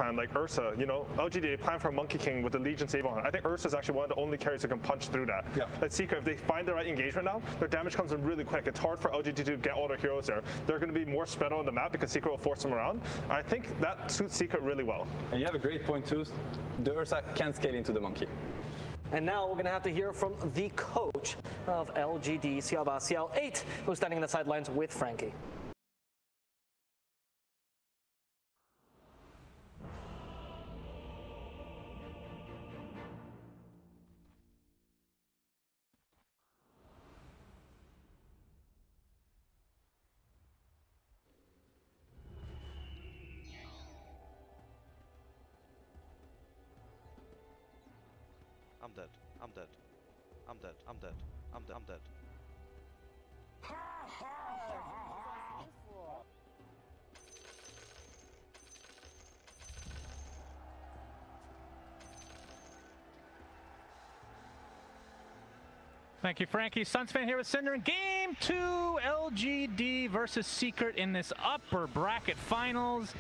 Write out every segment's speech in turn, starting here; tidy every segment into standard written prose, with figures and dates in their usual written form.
plan, like Ursa, you know, LGD plan for Monkey King with the Legion Save on. I think Ursa is actually one of the only carries that can punch through that. Yeah. Like Secret, if they find the right engagement now, their damage comes in really quick. It's hard for LGD to get all their heroes there. They're going to be more spread on the map because Secret will force them around. I think that suits Secret really well. And you have a great point too. The Ursa can scale into the Monkey. And now we're going to have to hear from the coach of LGD, CL8, who's standing on the sidelines with Frankie. I'm dead. I'm dead. I'm dead. I'm dead. I'm dead. I'm dead. Thank you, Frankie. Sunsfan here with Cinder in Game 2, LGD versus Secret in this upper bracket finals.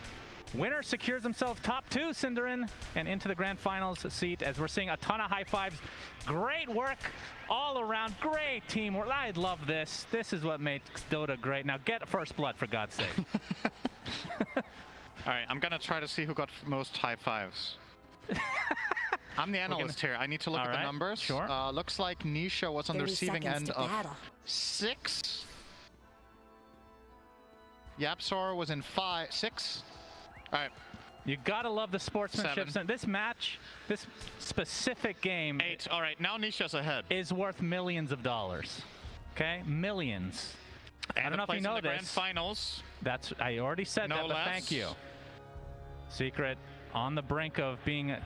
Winner secures himself top 2, Cinderin, and into the grand finals seat as we're seeing a ton of high fives. Great work all around. Great teamwork. I love this. This is what makes Dota great. Now get first blood, for God's sake. All right, I'm going to try to see who got most high fives. I'm the analyst here. I need to look at the numbers. Sure. Looks like Nisha was on the receiving end of 6. Yapsor was in 6. All right. You gotta love the sportsmanship. This match, this specific game. 8. All right, now Nisha's ahead. Is worth millions of dollars. Okay, millions. And I don't know if you know the this. Grand finals. That's I already said that, but thank you. Secret on the brink of being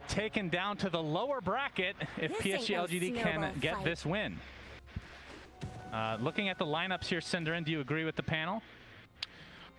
taken down to the lower bracket if PSG.LGD can get this win. Looking at the lineups here, Cinderin, do you agree with the panel?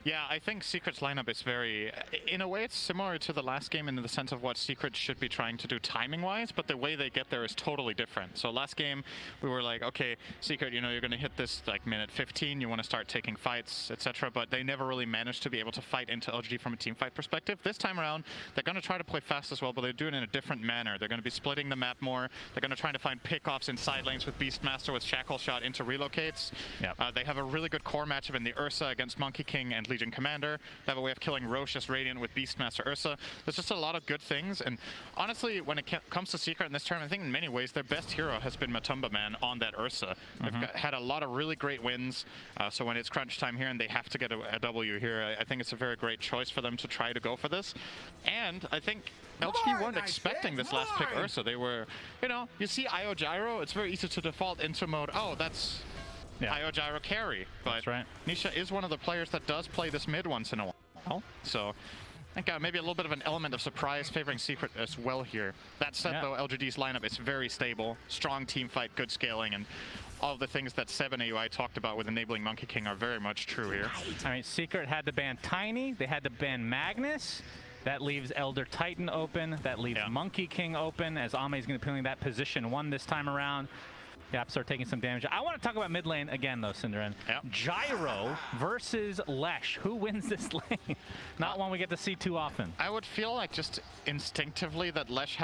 Yeah, I think Secret's lineup is very, in a way it's similar to the last game in the sense of what Secret should be trying to do timing-wise, but the way they get there is totally different. So last game, we were like, okay, Secret, you know, you're going to hit this like minute 15, you want to start taking fights, etc., but they never really managed to be able to fight into LGD from a team fight perspective. This time around, they're going to try to play fast as well, but they're doing it in a different manner. They're going to be splitting the map more. They're going to try to find pickoffs in side lanes with Beastmaster with Shackle Shot into relocates. Yep. They have a really good core matchup in the Ursa against Monkey King and Legion Commander. They have a way of killing Roche as Radiant with Beastmaster Ursa. There's just a lot of good things, and honestly, when it comes to Secret in this tournament, I think in many ways their best hero has been Matumba Man on that Ursa. They've had a lot of really great wins, so when it's crunch time here and they have to get a W here, I think it's a very great choice for them to try to go for this. And I think LGD weren't expecting this last pick Ursa. They were, you know, you see IO Gyro, it's very easy to default into mode, oh, that's IO Gyro carry, but Nisha is one of the players that does play this mid once in a while, so I think maybe a little bit of an element of surprise favoring Secret as well here. That said, though, LGD's lineup is very stable, strong team fight, good scaling, and all of the things that 7AUI talked about with enabling Monkey King are very much true here. I mean, Secret had to ban Tiny, they had to ban Magnus. That leaves Elder Titan open, that leaves Monkey King open, as Ame is going to be playing that position 1 this time around. Yapsor taking some damage. I want to talk about mid lane again, though, Cinderin. Gyro versus Lesh. Who wins this lane? Not one we get to see too often. I would feel like just instinctively that Lesh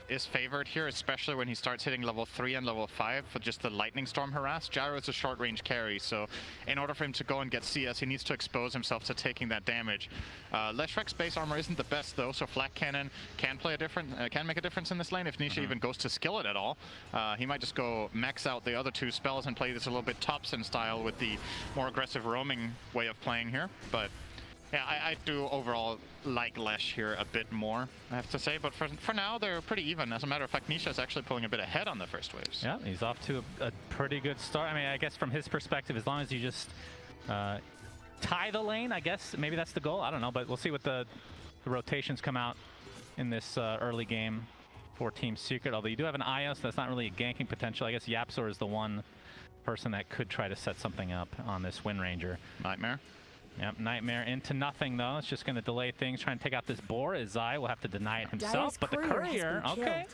is favored here, especially when he starts hitting level 3 and level 5 for just the Lightning Storm harass. Gyro is a short-range carry, so in order for him to go and get CS, he needs to expose himself to taking that damage. Leshrek's base armor isn't the best, though, so Flak Cannon can make a difference in this lane if Nisha even goes to skill it at all. He might just go max out the other 2 spells and play this a little bit Thompson style with the more aggressive roaming way of playing here. But yeah, I do overall like Lesh here a bit more, I have to say. But for now, they're pretty even. As a matter of fact, Nisha is actually pulling a bit ahead on the first waves. Yeah, he's off to a pretty good start. I mean, I guess from his perspective, as long as you just tie the lane, I guess maybe that's the goal. I don't know, but we'll see what the rotations come out in this early game for Team Secret, although you do have an IO, so that's not really a ganking potential. I guess Yapsor is the one person that could try to set something up on this Wind Ranger. Nightmare. Yep, Nightmare into nothing, though. It's just going to delay things, trying to take out this boar, as Zai will have to deny it himself. But the Courier, okay.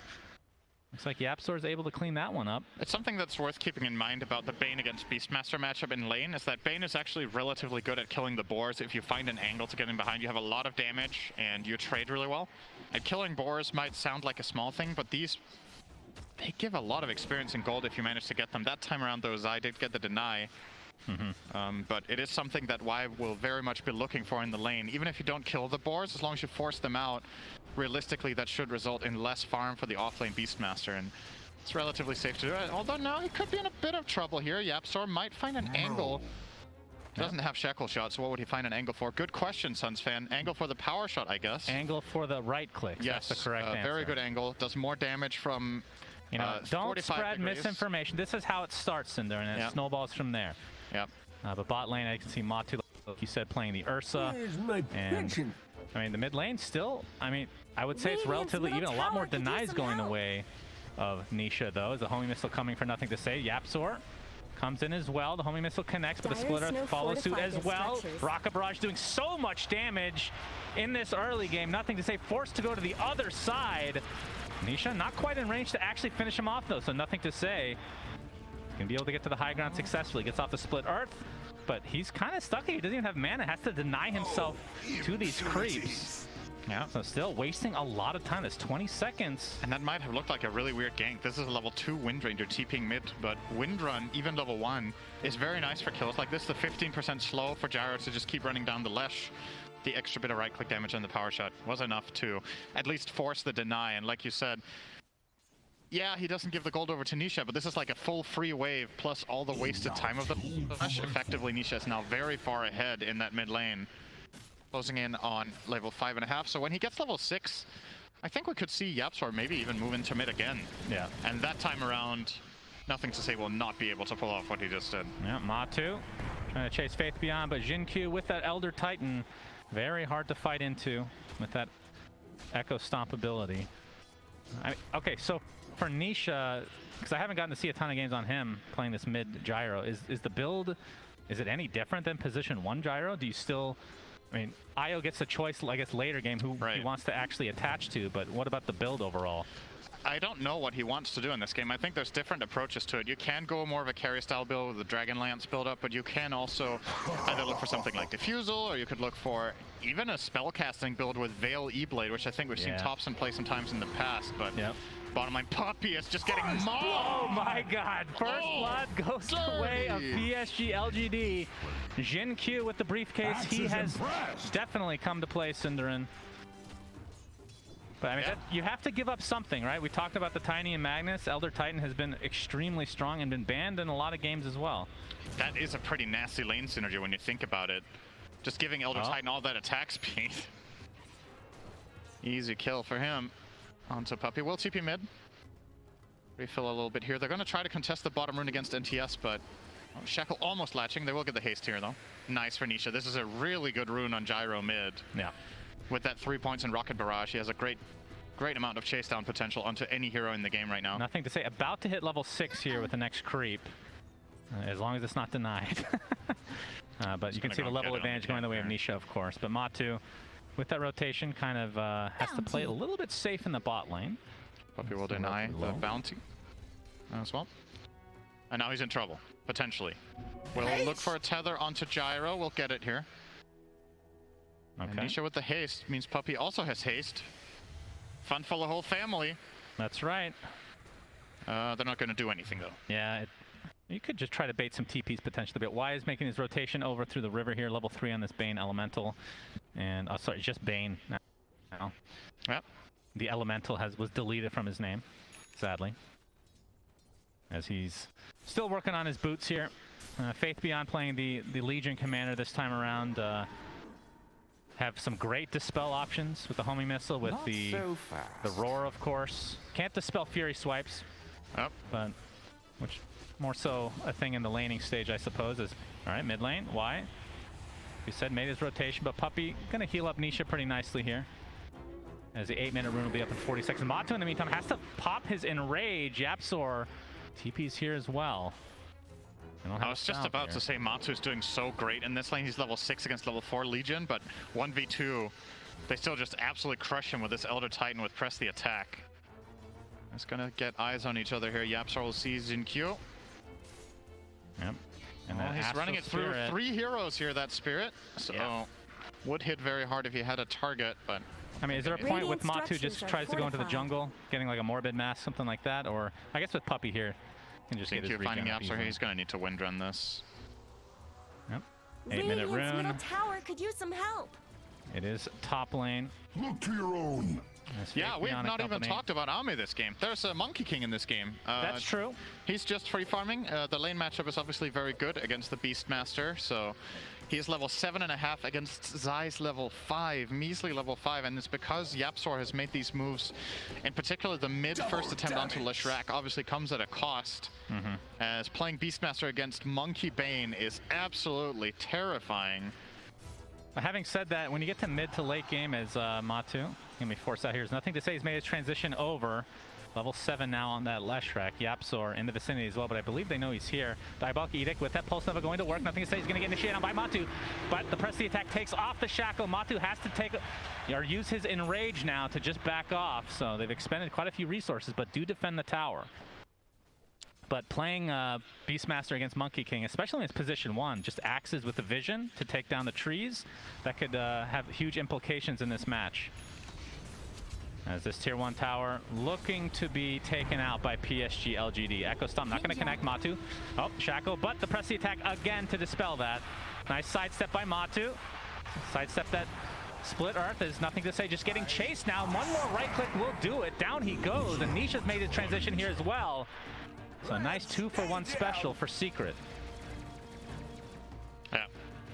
Looks like YapzOr is able to clean that one up. It's something that's worth keeping in mind about the Bane against Beastmaster matchup in lane, is that Bane is actually relatively good at killing the boars. If you find an angle to get in behind, you have a lot of damage and you trade really well. And killing boars might sound like a small thing, but these, they give a lot of experience in gold if you manage to get them. That time around, though, Zai did get the deny. But it is something that Y will very much be looking for in the lane. Even if you don't kill the boars, as long as you force them out, realistically that should result in less farm for the offlane Beastmaster, and it's relatively safe to do it. Although now he could be in a bit of trouble here. YapzOr might find an angle. He doesn't have shackle shot, so what would he find an angle for? Good question, Suns fan. Angle for the power shot, I guess. Angle for the right click. Yes, that's the correct answer. Very good angle. Does more damage from don't spread misinformation. This is how it starts, Cinder, and it snowballs from there. Yep. But bot lane, I can see Matu, like you said, playing the Ursa. And I mean, the mid lane still, I mean, I would say it's relatively even. A lot more denies going the way of Nisha, though. Is the homing missile coming for nothing to say? YapzOr comes in as well. The homing missile connects, but the splitter follows suit as well. Rocket Barrage doing so much damage in this early game. Nothing to say. Forced to go to the other side. Nisha not quite in range to actually finish him off, though, so nothing to say. Gonna be able to get to the high ground successfully. Gets off the split earth, but he's kind of stuck here. He doesn't even have mana. Has to deny himself to these creeps. Yeah, so still wasting a lot of time. That's 20 seconds. And that might have looked like a really weird gank. This is a level 2 Wind Ranger TPing mid, but Wind Run, even level 1, is very nice for kills like this. The 15% slow for Gyro to just keep running down the Lesh. The extra bit of right-click damage on the power shot was enough to at least force the deny. And like you said, yeah, he doesn't give the gold over to Nisha, but this is like a full free wave plus all the wasted time of the Lesh. Effectively, Nisha is now very far ahead in that mid lane. Closing in on level 5.5. So when he gets level 6, I think we could see YapzOr maybe even move into mid again. Yeah. And that time around, nothing to say will not be able to pull off what he just did. Yeah, Matu trying to chase Faith Beyond, but Jinkyu with that Elder Titan, very hard to fight into with that Echo Stomp ability. Okay, so for Nisha, because I haven't gotten to see a ton of games on him playing this mid Gyro, is the build, is it any different than position 1 Gyro? Do you still, I mean, Io gets a choice, I guess, later game who he wants to actually attach to, but what about the build overall? I don't know what he wants to do in this game. I think there's different approaches to it. You can go more of a carry style build with the Dragon Lance build up, but you can also either look for something like Diffusal, or you could look for even a spellcasting build with Veil E-Blade, which I think we've seen Topson play sometimes in the past, but bottom line, Puppey is just getting mauled! Oh my god, first blood goes the way of PSG.LGD. Jinkyu with the briefcase, he has definitely come to play, Cinderin. But I mean, you have to give up something, right? We talked about the Tiny and Magnus. Elder Titan has been extremely strong and been banned in a lot of games as well. That is a pretty nasty lane synergy when you think about it. Just giving Elder Titan all that attack speed. Easy kill for him. Onto Puppey. Will TP mid. Refill a little bit here. They're going to try to contest the bottom rune against NTS, but Shackle almost latching. They will get the haste here, though. Nice for Nisha. This is a really good rune on Gyro mid. Yeah. With that 3 points in Rocket Barrage, he has a great amount of chase down potential onto any hero in the game right now. Nothing to say. About to hit level 6 here with the next creep, as long as it's not denied. But you can see the level advantage going the way of Nisha, of course. But Matu, with that rotation, kind of has to play a little bit safe in the bot lane. Puppey will deny the bounty as well. And now he's in trouble, potentially. We'll look for a tether onto Gyro. We'll get it here. Okay. And Nisha with the haste means Puppey also has haste. Fun for the whole family. That's right. They're not going to do anything, though. Yeah, you could just try to bait some TPs potentially, but Y is making his rotation over through the river here, level 3 on this Bane Elemental. And, sorry, just Bane now. Yep. The Elemental was deleted from his name, sadly. As he's still working on his boots here. Faith Beyond playing the Legion Commander this time around. Have some great dispel options with the homing missile, with the roar, of course. Can't dispel fury swipes, but which more so a thing in the laning stage, I suppose. Is all right, mid lane. Y, we said, made his rotation, but Puppey gonna heal up Nisha pretty nicely here, as the 8-minute rune will be up in 40 seconds. Matu in the meantime has to pop his Enrage. YapzOr TP's here as well. I was just about to say Matu's doing so great in this lane. He's level 6 against level 4 Legion, but 1v2, they still just absolutely crush him with this Elder Titan with Press the Attack. It's gonna get eyes on each other here. YapzOr will see Xingqiu. Yep. And he's running it through 3 heroes here, that Spirit. So would hit very hard if he had a target, but... I mean, is there a point with Matu just tries to go into the jungle, getting like a Morbid Mask, something like that? Or I guess with Puppey here, he can just get his regen finding up YapzOr here, he's gonna need to wind run this. Yep. 8-minute rune. Middle tower could use some help. It is top lane. Look to your own. Yeah, we've not even talked about Ame this game. There's a Monkey King in this game. That's true. He's just free farming. The lane matchup is obviously very good against the Beastmaster, so he's level 7.5 against Zai's level 5, measly level 5, and it's because YapzOr has made these moves. In particular, the mid first attempt onto Leshrac obviously comes at a cost, as playing Beastmaster against Monkey Bane is absolutely terrifying. Having said that, when you get to mid to late game as Matu, gonna be forced out here. There's nothing to say. He's made his transition over. Level 7 now on that Leshrac. YapzOr in the vicinity as well, but I believe they know he's here. Diabolic Edict with that Pulse Nova going to work. Nothing to say. He's going to get initiated on by Matu, but the press of the attack takes off the shackle. Matu has to take or use his Enrage now to just back off. So they've expended quite a few resources, but do defend the tower. But playing Beastmaster against Monkey King, especially in its position 1, just axes with the vision to take down the trees, that could have huge implications in this match. As this tier 1 tower looking to be taken out by PSG.LGD. Echo Stomp not going to connect Matu. Oh, Shackle, but the press the attack again to dispel that. Nice sidestep by Matu. Sidestep that Split Earth. There's nothing to say, just getting chased now. One more right click will do it. Down he goes, and Nisha's made a transition here as well. So a nice 2-for-1 special for Secret. Yeah,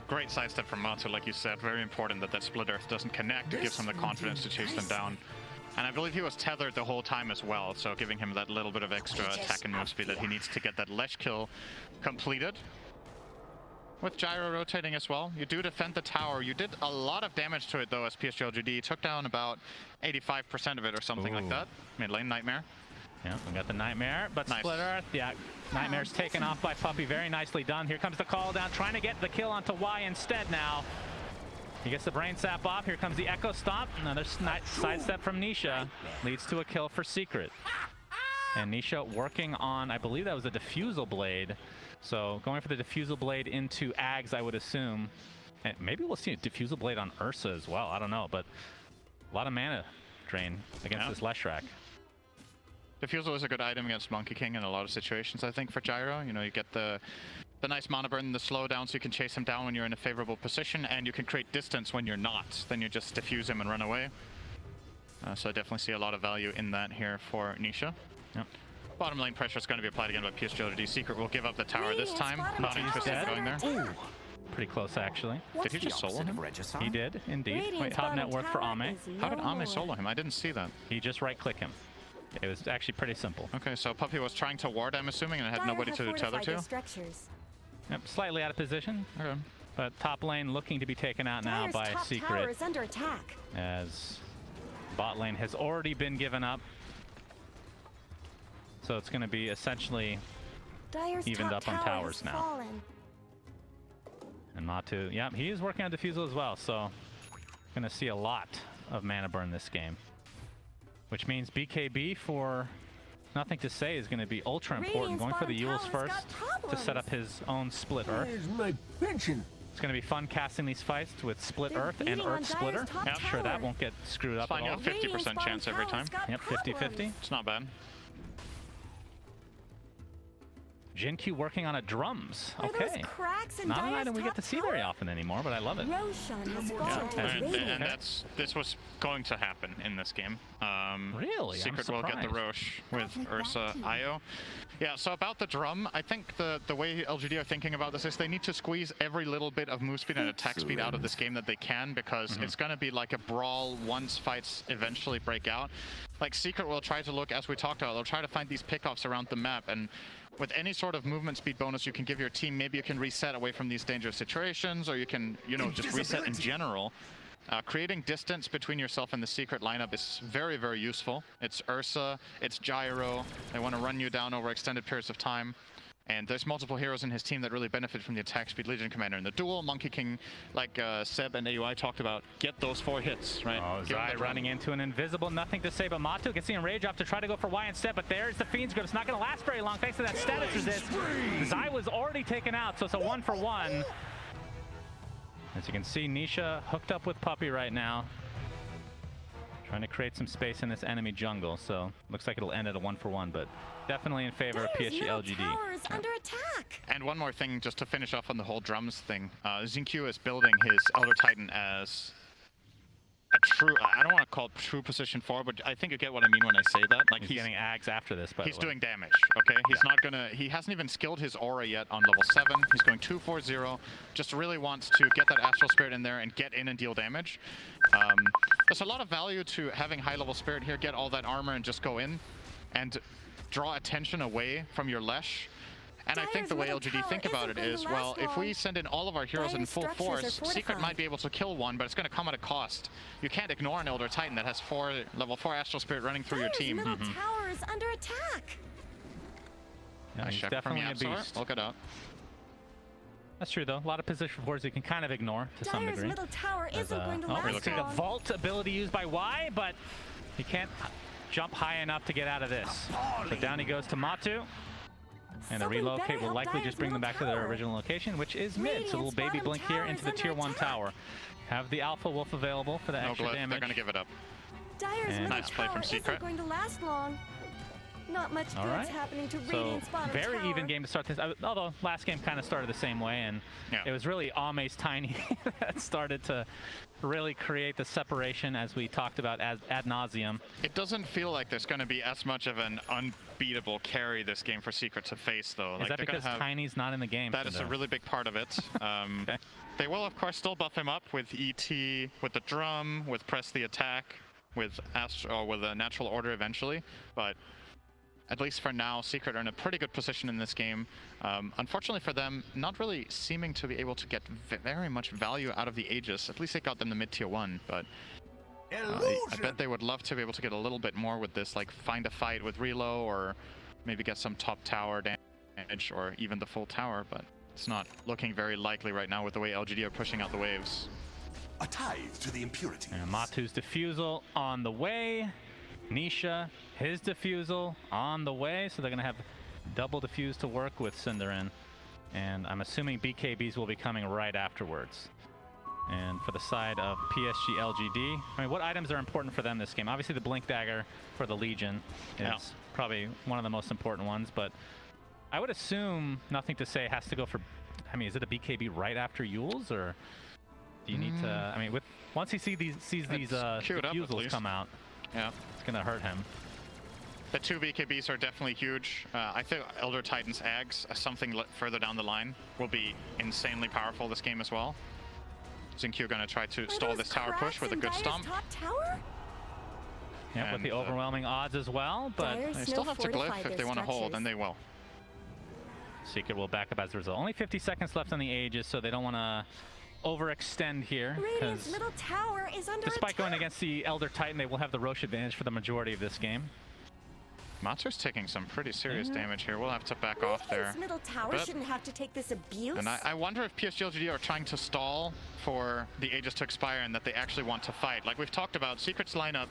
great sidestep from Matu, like you said. Very important that that Split Earth doesn't connect. It gives him the confidence to chase them down. And I believe he was tethered the whole time as well, so giving him that little bit of extra attack and move speed that he needs to get that Lesh kill completed. With Gyro rotating as well, you do defend the tower. You did a lot of damage to it though as PSG.LGD. Took down about 85% of it or something like that. Mid lane Nightmare. Yeah, we got the Nightmare, but nice. Split Earth, yeah, Nightmare's taken off by Puppey. Very nicely done. Here comes the call down, trying to get the kill onto Y instead now. He gets the Brain Sap off. Here comes the Echo Stomp. Another sidestep from Nisha. Leads to a kill for Secret. And Nisha working on, I believe that was a Diffusal Blade. So going for the Diffusal Blade into Ags, I would assume. And maybe we'll see a Diffusal Blade on Ursa as well. I don't know, but a lot of mana drain against this Leshrac. Diffusal is a good item against Monkey King in a lot of situations, I think, for Gyro. You know, you get the nice mana burn, the slowdown, so you can chase him down when you're in a favorable position, and you can create distance when you're not. Then you just diffuse him and run away. So I definitely see a lot of value in that here for Nisha. Yep. Bottom lane pressure is going to be applied again by PSG.LGD. Secret will give up the tower this time. Not interested in going there. Ooh. Pretty close, actually. Did he just solo him? He did, indeed. Wait, how did that work for Ame? How did Ame solo him? I didn't see that. He just right-click him. It was actually pretty simple. Okay, so Puppey was trying to ward, I'm assuming, and had nobody to tether to. Yep, slightly out of position. Okay. But top lane looking to be taken out now by Secret. Is under attack. As bot lane has already been given up. So it's going to be essentially evened up on towers now. And Matu, yeah, he is working on Diffusal as well, so going to see a lot of mana burn this game. Which means BKB for Nothing to Say is going to be ultra important. Going for the Yules first to set up his own Split Earth. It's going to be fun casting these fights with Split Earth and Earth Splitter. Yeah, sure that won't get screwed up at all. 50% chance every time. Yep, 50-50. It's not bad. Xingqiu working on a drums. Okay. Not an item we get to see very often anymore, but I love it. And this was going to happen in this game. Really? Secret will get the Roche with Ursa IO. Yeah, so about the drum, I think the way LGD are thinking about this is they need to squeeze every little bit of move speed and attack speed out of this game that they can, because it's going to be like a brawl once fights eventually break out. Like Secret will try to look, as we talked about, they'll try to find these pickoffs around the map, and with any sort of movement speed bonus you can give your team, maybe you can reset away from these dangerous situations, or you can, you know, just reset in general. Creating distance between yourself and the Secret lineup is very, very useful. It's Ursa, it's Gyro. They want to run you down over extended periods of time. And there's multiple heroes in his team that really benefit from the attack speed. Legion Commander in the duel, Monkey King, like Seb and AUI talked about, get those 4 hits, right? Oh, Zai running into an invisible, nothing to say, but Matu gets the enrage off to try to go for Y instead, but there's the Fiend's Grip. It's not going to last very long thanks to that status resist. Zai was already taken out, so it's a 1-for-1. As you can see, Nisha hooked up with Puppey right now. Trying to create some space in this enemy jungle, so looks like it'll end at a 1-for-1, but definitely in favor of PSG.LGD. Under attack. And one more thing, just to finish off on the whole drums thing. XinQ is building his Elder Titan as a true, I don't want to call it true position 4, but I think you get what I mean when I say that. Like he's getting Ags after this, but he's doing damage, okay? He's not gonna, he hasn't even skilled his aura yet on level 7. He's going 2-4-0, just really wants to get that Astral Spirit in there and get in and deal damage. There's a lot of value to having high level Spirit here, get all that armor and just go in and draw attention away from your Lesh. And I think the way LGD think about it is, well, if we send in all of our heroes in full force, Secret might be able to kill one, but it's going to come at a cost. You can't ignore an Elder Titan that has level 4 Astral Spirit running through your team. Middle tower is under attack. Yeah, he's definitely a beast. Look it up. That's true, though. A lot of position fours you can kind of ignore to some degree. Middle tower isn't going to last we're looking at the Vault ability used by Y, but he can't jump high enough to get out of this. So down he goes to Matu. And the relocate will likely just bring them back to their original location, which is mid. So a little baby blink here into the tier 1 tower. Have the Alpha Wolf available for the extra damage. They're going to give it up. And nice play from Secret. Going to last long. Not much good's happening to Radiant's bottom very tower. even game to start this. Although last game kind of started the same way, and it was really Ame's Tiny that started to really create the separation, as we talked about ad nauseum. It doesn't feel like there's going to be as much of an unbeatable carry this game for Secret to face, though. Is that because Tiny's not in the game? That is a really big part of it. Okay. They will, of course, still buff him up with ET, with the drum, with press the attack, with a natural order eventually, but at least for now, Secret are in a pretty good position in this game. Unfortunately for them, not really seeming to be able to get very much value out of the Aegis. At least they got them to mid-tier 1, but I bet they would love to be able to get a little bit more with this, like find a fight with Relo, or maybe get some top tower damage, or even the full tower, but it's not looking very likely right now with the way LGD are pushing out the waves. A tithe to the impurities. And Matu's Diffusal on the way. Nisha, his Diffusal on the way, so they're going to have double Diffuse to work with Cinderin. And I'm assuming BKBs will be coming right afterwards. And for the side of PSG.LGD, I mean, what items are important for them this game? Obviously the Blink Dagger for the Legion is probably one of the most important ones, but I would assume Nothing to Say has to go for, I mean, is it a BKB right after Yules, or do you need to, I mean, once he sees these Diffusals come out, it's going to hurt him. The 2 BKBs are definitely huge. I think Elder Titan's Ags, something further down the line, will be insanely powerful this game as well. XinQ going to try to stall this tower push with a good stomp. Yeah, with the overwhelming odds as well, but they still have to glyph if they want to hold, and they will. Secret will back up as a result. Only 50 seconds left on the Aegis, so they don't want to overextend here, because despite going against the Elder Titan, they will have the Roche advantage for the majority of this game. Matu's taking some pretty serious damage here. We'll have to back off there. Middle tower shouldn't have to take this abuse. And I wonder if PSG.LGD are trying to stall for the Aegis to expire and that they actually want to fight. Like we've talked about, Secret's lineup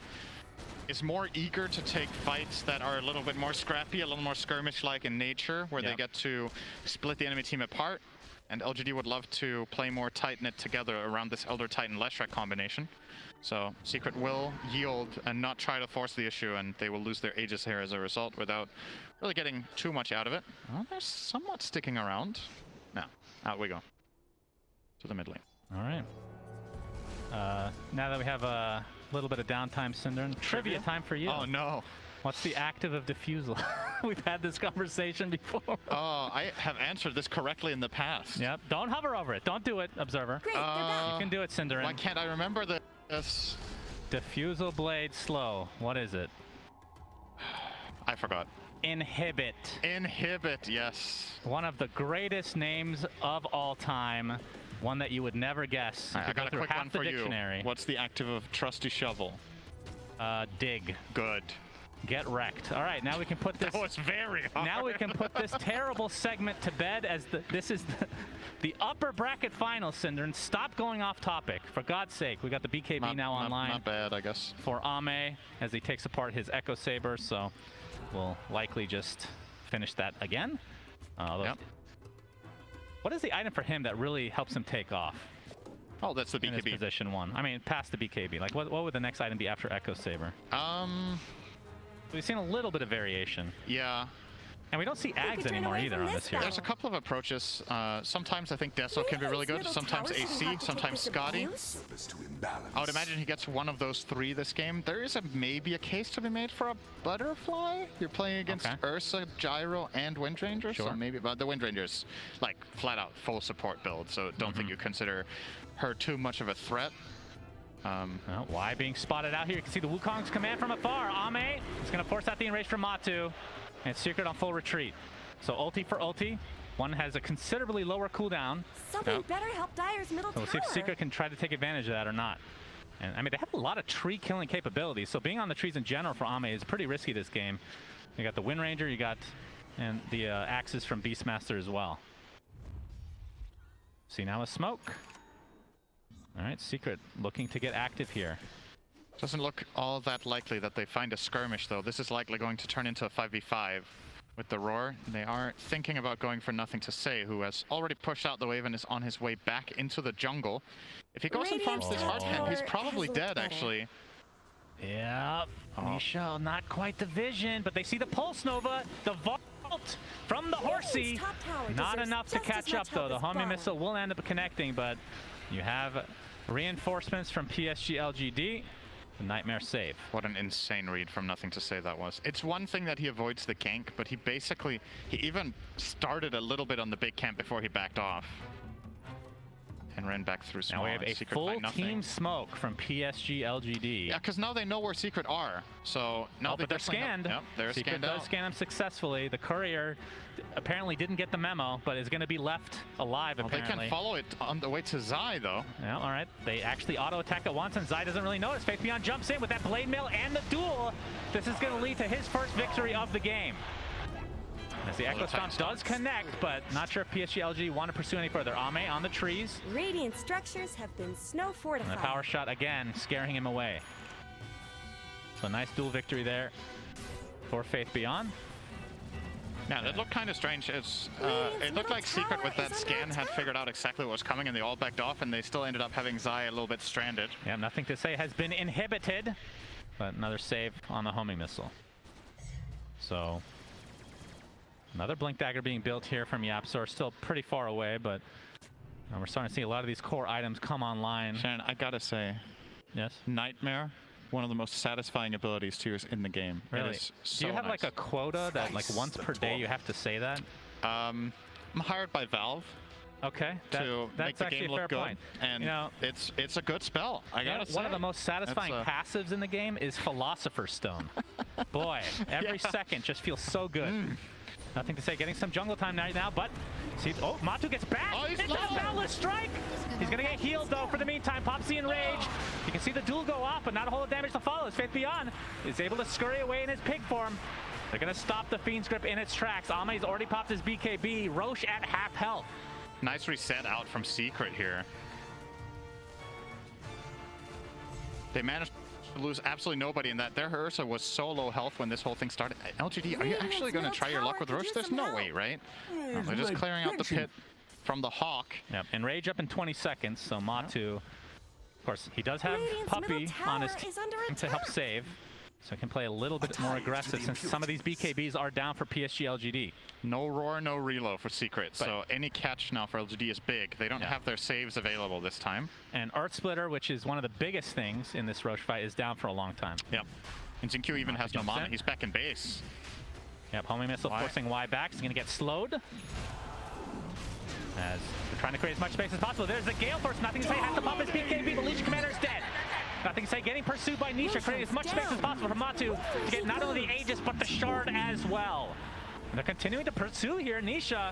is more eager to take fights that are a little bit more scrappy, a little more skirmish-like in nature, where they get to split the enemy team apart. And LGD would love to play more tight-knit together around this Elder Titan Leshrac combination. So Secret will yield and not try to force the issue, and they will lose their Aegis here as a result without really getting too much out of it. Well, they're somewhat sticking around. Now, out we go to the mid lane. All right. Now that we have a little bit of downtime, Cinderin, trivia time for you. Oh no. What's the active of Diffusal? We've had this conversation before. Oh, I have answered this correctly in the past. Yep. Don't hover over it. Don't do it, Observer. Great, they're back. You can do it, Cinderin. Why can't I remember this? Diffusal Blade Slow. What is it? I forgot. Inhibit. Inhibit, yes. One of the greatest names of all time. One that you would never guess. I got a quick one for dictionary. you. What's the active of Trusty Shovel? Dig. Good. get wrecked. All right, now we can put this. That was very hard. Now we can put this terrible segment to bed, as this is the upper bracket final, Cinder. And stop going off topic. For God's sake, we got the BKB now online. Not bad, I guess. For Ame, as he takes apart his Echo Saber, so we'll likely just finish that again. Yep. What is the item for him that really helps him take off? Oh, that's the BKB. In his position 1. I mean, past the BKB. Like, what would the next item be after Echo Saber? We've seen a little bit of variation. Yeah. And we don't see Ags anymore either on this here. There's a couple of approaches. Sometimes I think Deso can be really good. Sometimes AC, sometimes Scotty. I would imagine he gets one of those 3 this game. There is maybe a case to be made for a Butterfly. You're playing against Ursa, Gyro, and Windranger. Sure. So maybe, but the Windranger's like flat out full support build. So don't think you consider her too much of a threat. Well, Y being spotted out here. You can see the Wukong's command from afar. Ame is going to force out the enrage from Matu. And Secret on full retreat. So ulti for ulti. One has a considerably lower cooldown. Something better help Dire's middle tower. So we'll see if Secret can try to take advantage of that or not. And I mean, they have a lot of tree killing capabilities. So being on the trees in general for Ame is pretty risky this game. You got the Windranger, you got and the axes from Beastmaster as well. See now a smoke. All right, Secret looking to get active here. Doesn't look all that likely that they find a skirmish, though. This is likely going to turn into a 5v5 with the Roar. They are thinking about going for Nothing to Say, who has already pushed out the wave and is on his way back into the jungle. If he goes and farms this hard hand, he's probably dead, actually. Yeah, Nisha, not quite the vision, but they see the Pulse Nova, the vault from the Horsey. Not enough to catch up, though. The homing missile will end up connecting, but you have reinforcements from PSG.LGD. The Nightmare save. What an insane read from Nothing to Say that was. It's one thing that he avoids the gank, but he even started a little bit on the big camp before he backed off. And ran back through small. Now we have a full team smoke from PSG.LGD. Yeah, because now they know where Secret are. So now they're scanned. Yep, they're Secret scanned out. does scan them successfully. The courier apparently didn't get the memo, but is going to be left alive, apparently. They can follow it on the way to Zai, though. Yeah, all right. They actually auto-attack at once, and Zai doesn't really notice. Faith Beyond jumps in with that Blade Mail and the duel. This is going to lead to his first victory of the game. As the Echo Stomp does connect, but not sure if PSG.LGD want to pursue any further. Ame on the trees. Radiant structures have been snow fortified. And the power shot again, scaring him away. So nice dual victory there for Faith Beyond. Yeah, that looked kind of strange. It looked like Secret with that scan had figured out exactly what was coming, and they all backed off, and they still ended up having Zai a little bit stranded. Yeah, Nothing to Say has been inhibited, but another save on the homing missile. So another Blink Dagger being built here from Yapzor, still pretty far away, but we're starting to see a lot of these core items come online. Shannon, I gotta say, yes, Nightmare, one of the most satisfying abilities to use in the game. Really? It is so Do you have nice. like a quota that like once per day you have to say that? I'm hired by Valve. Okay, to make the game look good, point. And you know, it's a good spell. I gotta say, one of the most satisfying passives in the game is Philosopher's Stone. Boy, every second just feels so good. Nothing to Say, getting some jungle time right now, but see, Matu gets back. It's a Boundless Strike. He's gonna get healed though for the meantime. Pops the Enrage. You can see the duel go off, but not a whole lot of damage to follow. As Faith Beyond is able to scurry away in his pig form. They're gonna stop the Fiend's Grip in its tracks. Ame's already popped his BKB. Roche at half health. Nice reset out from Secret here. They managed to lose absolutely nobody in that. Their Ursa was so low health when this whole thing started. LGD, are you actually going to try your luck with Roche? There's no way, right? No, they're just clearing out the pit from the Hawk. Yep, Enrage up in 20 seconds, so Matu, of course, he does have Puppey on his team to help save. So he can play a little bit more aggressive since some of these BKBs are down for PSG.LGD. No Roar, no Reload for Secret, so any catch now for LGD is big. They don't have their saves available this time. And Earth Splitter, which is one of the biggest things in this Roche fight, is down for a long time. Yep. And Zinq even has no mana. He's back in base. Yep, homing missile forcing Y back. He's going to get slowed. As they're trying to create as much space as possible. There's the Gale Force. Nothing to Say has to pop his BKB. The Legion Commander's dead. Nothing to Say getting pursued by Nisha, creating as much space as possible for Matu to get not only the Aegis, but the Shard as well. And they're continuing to pursue here. Nisha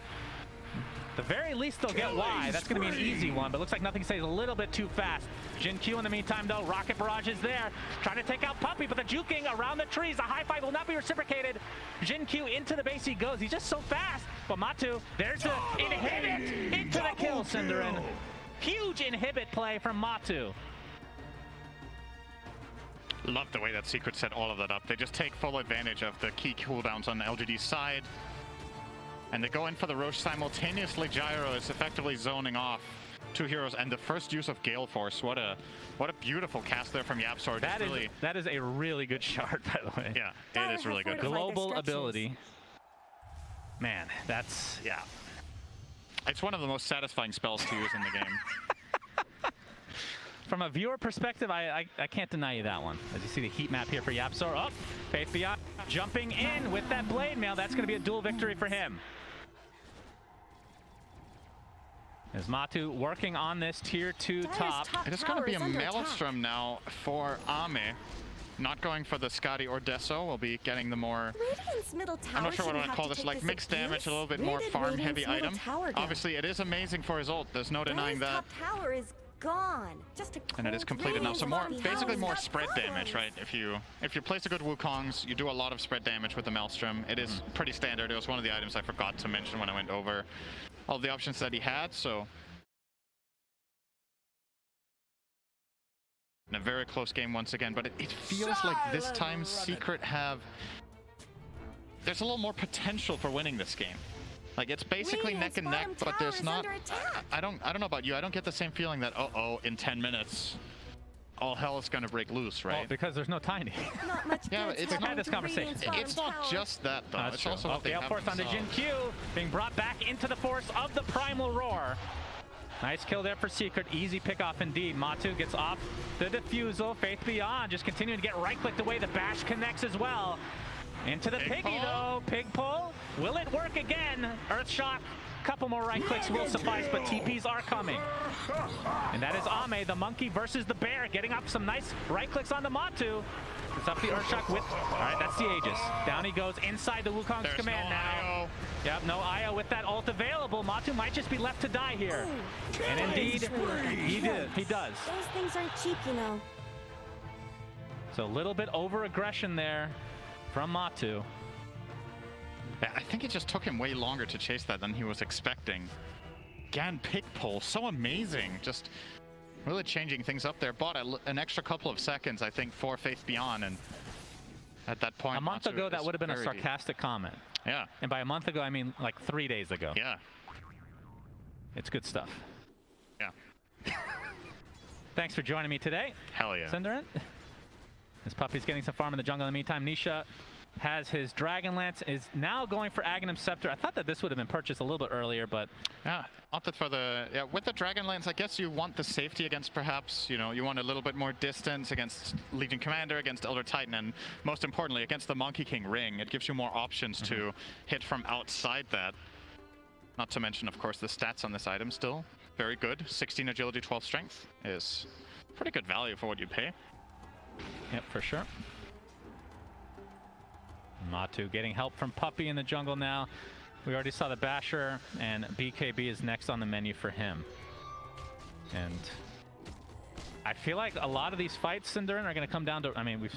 the very least they'll get Y. That's going to be an easy one, but looks like nothing stays a little bit too fast. Jin Q in the meantime though, rocket barrage is there, trying to take out Puppey, but the juking around the trees, the high five will not be reciprocated. Jin Q into the base he goes, he's just so fast. But Matu, there's the inhibit into the kill, Cinderin. Huge inhibit play from Matu. Love the way that Secret set all of that up. They just take full advantage of the key cooldowns on LGD's side. And they go in for the Roche simultaneously. Gyro is effectively zoning off two heroes, and the first use of Gale Force. What a beautiful cast there from YapzOr. That is a really good shard, by the way. Yeah, it is really good. Global ability. Man, that's, yeah. It's one of the most satisfying spells to use in the game. From a viewer perspective, I can't deny you that one. As you see the heat map here for YapzOr. Oh, Faith Beyond jumping in with that blade mail. That's going to be a dual victory for him. As Matu working on this tier 2 top. It is going to be a Maelstrom now for Ame. Not going for the Skadi or Deso. We'll be getting the more, I'm not sure what I want to call this, like mixed damage, a little bit more farm heavy item. Obviously it is amazing for his ult. There's no denying that. Tower is gone. Just a and it is completed now. So basically more spread damage, right? If you place a good Wukongs, you do a lot of spread damage with the Maelstrom. It is pretty standard. It was one of the items I forgot to mention when I went over all the options that he had. So in a very close game once again, but it feels like this time Secret there's a little more potential for winning this game. Like, it's basically neck and neck, but there's not, I don't know about you, I don't get the same feeling that, in 10 minutes, all hell is gonna break loose, right? Well, because there's no Tiny. Not much yeah, it's not this conversation. It's not just that, though. It's also what they have force onto Jin Q, being brought back into the force of the Primal Roar. Nice kill there for Secret. Easy pick off indeed. Matu gets off the defusal. Faith Beyond just continuing to get right-clicked away. The bash connects as well. Into the piggy though. Pig pull. Will it work again? Earth shock. Couple more right clicks will suffice, but TPs are coming. And that is Ame, the monkey versus the bear, getting up some nice right clicks on the Matu. It's up the Earthshock with, all right, that's the Aegis. Down he goes inside the Wukong's command now. Yep, no IO with that ult available. Matu might just be left to die here. And indeed, he does. Those things aren't cheap, you know. So a little bit over aggression there from Matu. Yeah, I think it just took him way longer to chase that than he was expecting. Again, pick pull, so amazing. Just really changing things up there. Bought an extra couple of seconds, I think, for Faith Beyond, and at that point, a month ago, that would have been a sarcastic comment. Yeah. And by a month ago, I mean like 3 days ago. Yeah. It's good stuff. Yeah. Thanks for joining me today. Hell yeah. Cinderin. This puppy's getting some farm in the jungle in the meantime. Nisha has his Dragon Lance, is now going for Aghanim Scepter. I thought that this would have been purchased a little bit earlier, but... Yeah, opted for the... Yeah, with the Dragon Lance, I guess you want the safety against perhaps, you know, you want a little bit more distance against Legion Commander, against Elder Titan, and most importantly, against the Monkey King Ring. It gives you more options to hit from outside that. Not to mention, of course, the stats on this item still very good. 16 agility, 12 strength is pretty good value for what you pay. Yep, for sure. Matu getting help from Puppey in the jungle now. We already saw the Basher, and BKB is next on the menu for him. And I feel like a lot of these fights, Cinderin, are going to come down to, I mean, it's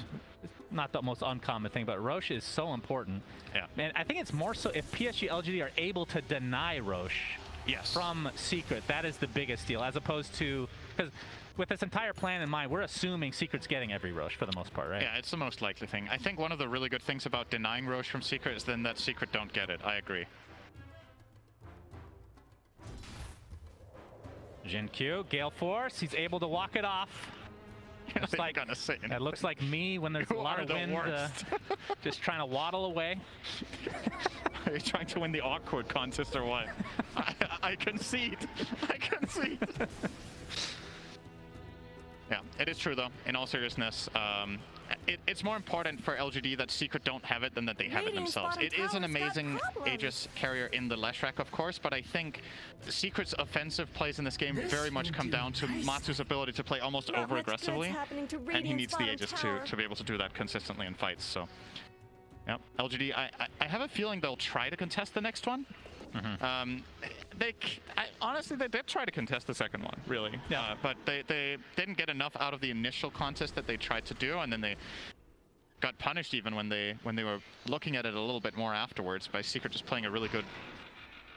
not the most uncommon thing, but Roche is so important. Yeah. And I think it's more so if PSG.LGD are able to deny Roche from Secret. That is the biggest deal, as opposed to, because with this entire plan in mind, we're assuming Secret's getting every Roche for the most part, right? Yeah, it's the most likely thing. I think one of the really good things about denying Roche from Secret is then that Secret don't get it. I agree. Jin Q, Gale Force, he's able to walk it off. It looks like me when there's a lot of wind, just trying to waddle away. Are you trying to win the awkward contest or what? I concede. I concede. Yeah, it is true though, in all seriousness. It's more important for LGD that Secret don't have it than that they have it themselves. It is an amazing Aegis carrier in the Leshrac, of course, but I think Secret's offensive plays in this game very much come down to Matsu's ability to play almost over-aggressively, and he needs the Aegis to be able to do that consistently in fights, so... Yep, LGD, I have a feeling they'll try to contest the next one, Honestly, they did try to contest the second one, really. Yeah. But they didn't get enough out of the initial contest that they tried to do, and then they got punished even when they were looking at it a little bit more afterwards by Secret just playing a really good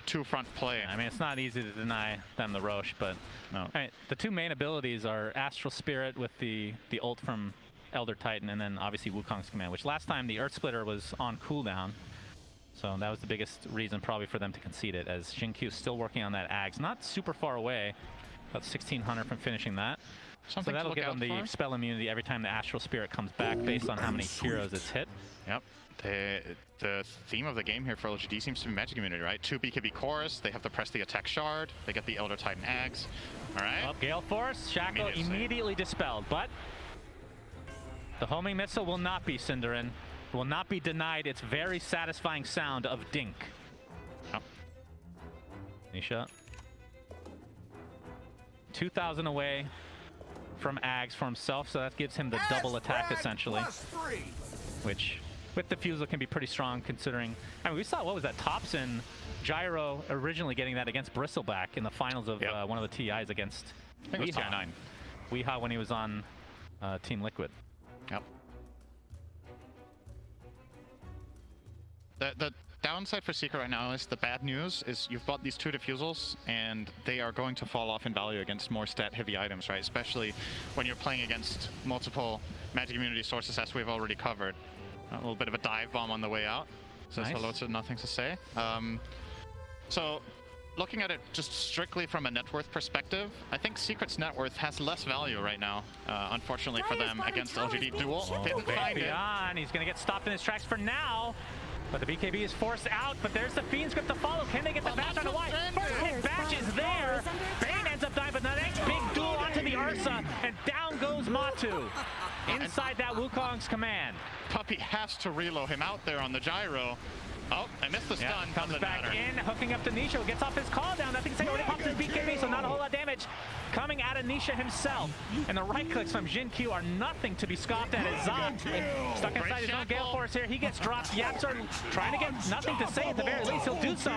two-front play. I mean, it's not easy to deny them the Roche, but no. I mean, the two main abilities are Astral Spirit with the ult from Elder Titan, and then obviously Wukong's command, which last time the Earth Splitter was on cooldown. So that was the biggest reason probably for them to concede it, as Jin Q is still working on that Ags. Not super far away, about 1,600 from finishing that. Something so that'll give them the spell immunity every time the Astral Spirit comes back based on how many heroes it's hit. Yep. The theme of the game here for LGD seems to be magic immunity, right? 2 BKB Chorus, they have to press the attack shard, they get the Elder Titan Ags. All right. Well, Gale Force, Shackle immediately dispelled, but the homing missile will not be Cinderin. Will not be denied its very satisfying sound of dink. Yep. Nisha. 2,000 away from Ags for himself, so that gives him the double attack essentially. Which, with Diffusal, can be pretty strong considering. I mean, we saw, what was that? Thompson, Gyro originally getting that against Bristleback in the finals of one of the TIs against I think it was TI9. Weeha when he was on Team Liquid. Yep. The downside for Secret right now is the bad news is you've bought these 2 diffusals and they are going to fall off in value against more stat heavy items, right? Especially when you're playing against multiple magic immunity sources, as we've already covered. A little bit of a dive bomb on the way out. Says nice. Hello to Nothing to Say. So looking at it just strictly from a net worth perspective, I think Secret's net worth has less value right now, unfortunately for them, against LGD Duel. Didn't find it. He's going to get stopped in his tracks for now. But the BKB is forced out, but there's the Fiend script to follow. Can they get the bash on the white? First hit bash is there. Bane ends up dying, but the next big duel onto the Ursa, and down goes Matu. Inside that Wukong's command. Puppey has to reload him out there on the gyro. Oh, I missed the stun. Comes back in, hooking up to Nisha, gets off his call down. Nothing to say, already pops his BKB, so not a whole lot of damage coming out of Nisha himself. And the right clicks from Jin Q are nothing to be scoffed at. As Zon stuck inside his own Gale Force here. He gets dropped. Yaps are trying to get nothing to say at the very least. He'll do so.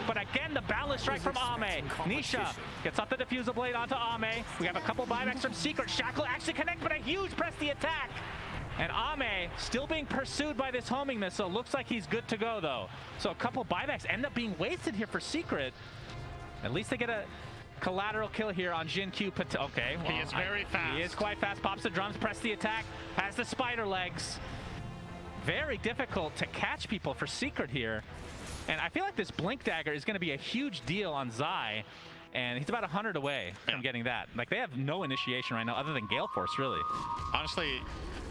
But again, the boundless strike from Ame. Nisha gets off the Diffusal Blade onto Ame. We have a couple buybacks from Secret. Shackle actually connect, but a huge press the attack. And Ame still being pursued by this homing missile. Looks like he's good to go, though. So a couple buybacks end up being wasted here for Secret. At least they get a collateral kill here on Jin Q. Okay, well, he is very fast. He is quite fast. Pops the drums, press the attack, has the spider legs. Very difficult to catch people for Secret here. And I feel like this Blink Dagger is going to be a huge deal on Zai. And he's about 100 away from getting that. Like, they have no initiation right now other than Gale Force, really. Honestly,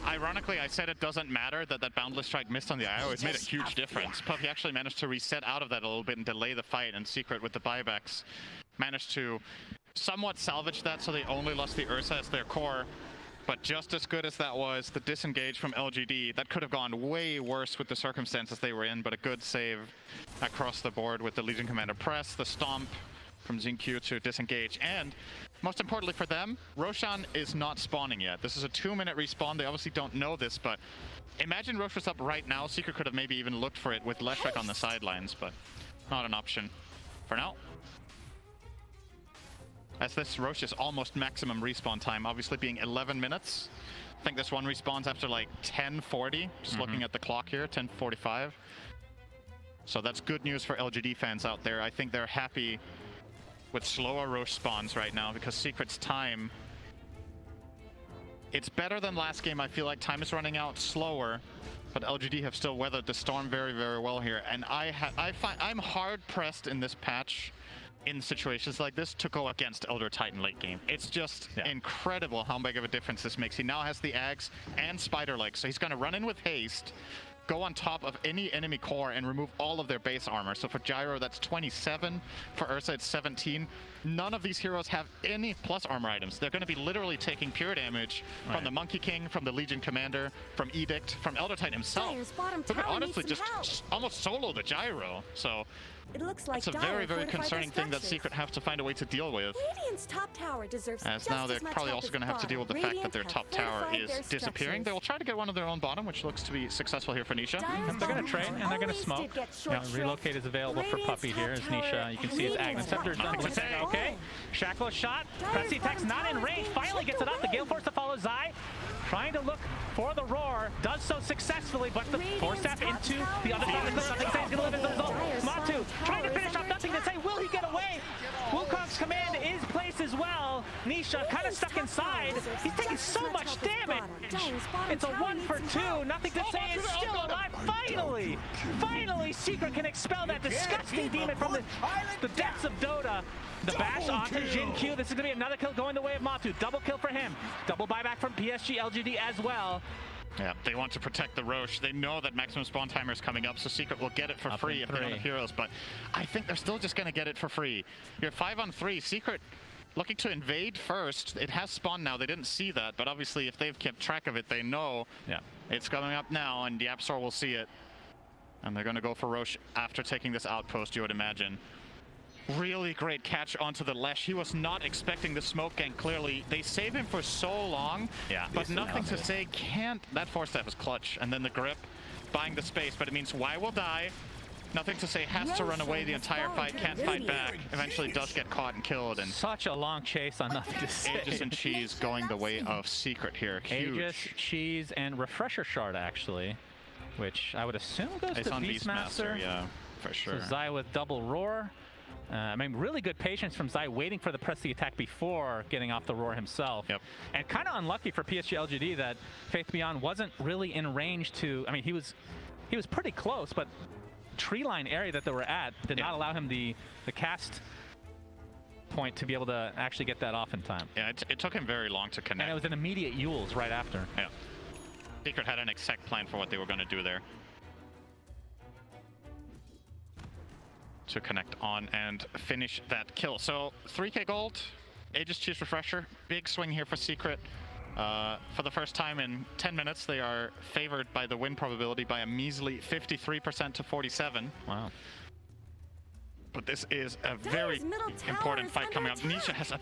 ironically, I said it doesn't matter that that Boundless Strike missed on the IO. It made a huge difference. Puppey actually managed to reset out of that a little bit and delay the fight, and Secret with the buybacks managed to somewhat salvage that, so they only lost the Ursa as their core. But just as good as that was, the disengage from LGD, that could have gone way worse with the circumstances they were in, but a good save across the board with the Legion Commander press, the stomp from Jin Q to disengage, and most importantly for them, Roshan is not spawning yet. This is a 2-minute respawn. They obviously don't know this, but imagine Rosh was up right now. Secret could have maybe even looked for it with Leshrac on the sidelines, but not an option for now. As this Rosh is almost maximum respawn time, obviously being 11 minutes. I think this one respawns after like 10:40, just looking at the clock here, 10:45. So that's good news for LGD fans out there. I think they're happy with slower Rosh spawns right now because Secret's time, it's better than last game. I feel like time is running out slower, but LGD have still weathered the storm very, very well here. And I'm hard pressed in this patch in situations like this to go against Elder Titan late game. It's just incredible how big of a difference this makes. He now has the Ags and Spider Legs, so he's going to run in with haste, go on top of any enemy core and remove all of their base armor. So for Gyro, that's 27. For Ursa, it's 17. none of these heroes have any plus armor items. They're going to be literally taking pure damage from the Monkey King, from the Legion Commander, from Edict, from Elder Titan himself. Who could honestly just almost solo the gyro. So it looks like it's a very, very concerning thing that Secret have to find a way to deal with. Radiant's top tower deserves as now they're probably also going to have to deal with the fact that their top tower is disappearing. They will try to get one of their own bottom, which looks to be successful here for Nisha. And they're going to trade, and they're going to smoke. Relocate is available for Puppey here as Nisha. You can see his Agnes Scepter's nothing to say. Okay. Shackle shot. Press the attack's not in range. Finally gets it off. The Gale Force to follow Zai. Trying to look for the roar. Does so successful, but the Force Staff into the other side of the cliff. Nothing to say. He's going to live as a result. Matu trying to finish off. Nothing to say. Will he get away? Wukong's command is placed as well. Nisha kind of stuck inside. He's taking so much damage. It's a 1 for 2. Nothing to say. Is still alive. Finally! Finally, Secret can expel that disgusting demon from the depths of Dota. The bash onto Jin Q. This is going to be another kill going the way of Matu. Double kill for him. Double buyback from PSG.LGD as well. Yeah, they want to protect the Roche. They know that maximum spawn timer is coming up, so Secret will get it for free if they don't have heroes, but I think they're still just going to get it for free. You're 5-on-3. Secret looking to invade first. It has spawned now. They didn't see that, but obviously if they've kept track of it, they know it's coming up now, and the App Store will see it. And they're going to go for Roche after taking this outpost, you would imagine. Really great catch onto the Lesh. He was not expecting the smoke gank, clearly. They save him for so long, but nothing to say. That Force Staff is clutch. And then the grip, buying the space, but it means Y will die. Nothing to say, has to run away the entire fight, can't fight back. Eventually does get caught and killed. And such a long chase on nothing to say. Aegis and Cheese going the way of Secret here. Huge. Aegis, Cheese, and Refresher Shard, actually, which I would assume goes to Beastmaster. Yeah, for sure. So Zai with double roar. I mean, really good patience from Zai, waiting for the press the attack before getting off the roar himself. And kind of unlucky for PSG.LGD that Faith Beyond wasn't really in range to. I mean, he was pretty close, but tree line area that they were at did not allow him the cast point to be able to actually get that off in time. Yeah, it took him very long to connect. And it was an immediate Yules right after. Yeah. Secret had an exact plan for what they were going to do there. To connect on and finish that kill. So 3k gold, Aegis Cheese Refresher, big swing here for Secret. For the first time in 10 minutes, they are favored by the win probability by a measly 53% to 47. Wow. But this is a very important fight coming up. Nisha has a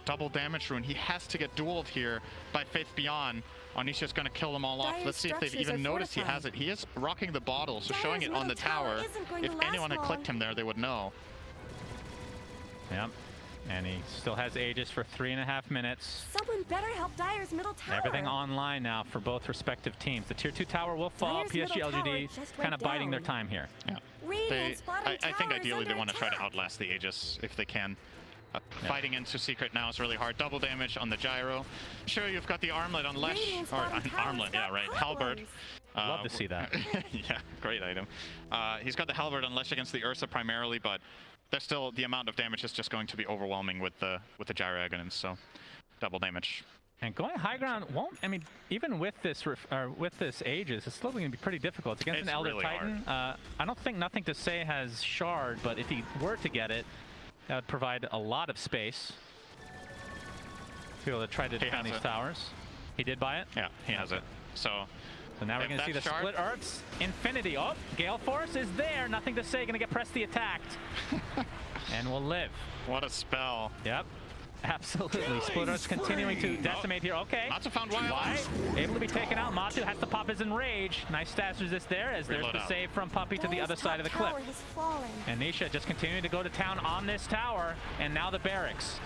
double damage rune. He has to get dueled here by Faith Beyond. Nisha's going to kill them all off. Let's see if they've even noticed he has it. He is rocking the bottle, so showing it on the tower. If anyone had clicked him there, they would know. Yep. And he still has Aegis for 3.5 minutes. Someone better help Dire's middle tower. Everything online now for both respective teams. The tier 2 tower will fall. PSG.LGD kind of biding their time here. Yeah. I think ideally they want to try to outlast the Aegis if they can. Fighting into Secret now is really hard. Double damage on the gyro. Sure, you've got the armlet on Lesh, or armlet, yeah, right. Halberd. Love to see that. Yeah, great item. He's got the Halberd on Lesh against the Ursa primarily, but there's still the amount of damage is just going to be overwhelming with the gyro agonins. So double damage. And going high ground won't. I mean, even with this Aegis, it's still going to be pretty difficult. It's against an Elder Titan. I don't think Nothing to Say has Shard, but if he were to get it, that would provide a lot of space to be able to try to defend these towers. He did buy it? Yeah, he has it. So now we're going to see the split Earths. Infinity. Oh, Gale Force is there. Nothing to Say. Going to get pressed the attacked. And will live. What a spell. Yep. Absolutely. Split Earths continuing to decimate here. Okay. Matu found why. Able to be taken out. Matu has to pop his Enrage. Nice stats resist there as there's the save from Puppey to the other side of the cliff. And Nisha just continuing to go to town on this tower. And now the barracks.